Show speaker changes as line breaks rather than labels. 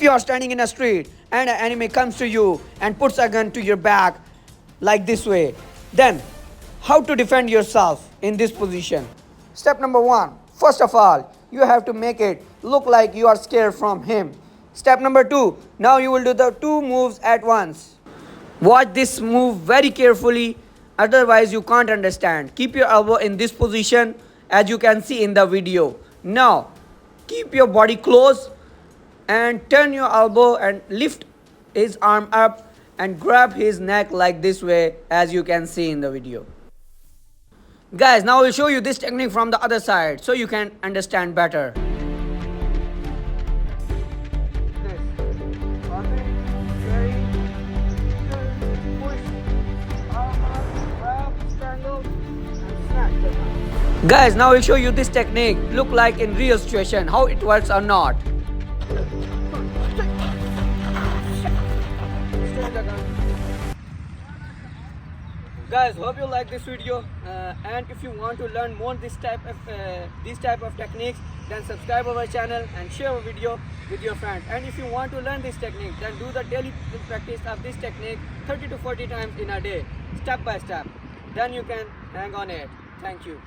you are standing in a street and an enemy comes to you and puts a gun to your back like this way, then how to defend yourself in this position? Step number 1. First of all, you have to make it look like you are scared from him. Step number 2. Now you will do the 2 moves at once. Watch this move very carefully, otherwise you can't understand. Keep your elbow in this position as you can see in the video. Now keep your body close and turn your elbow and lift his arm up and grab his neck like this way as you can see in the video. Guys, now I will show you this technique from the other side so you can understand better. Guys, now I will show you this technique look like in real situation how it works or not. Guys, hope you like this video, and if you want to learn more this type of techniques, then subscribe our channel and share our video with your friends. And if you want to learn this technique, then do the daily practice of this technique 30 to 40 times in a day, step by step. Then you can hang on it. Thank you.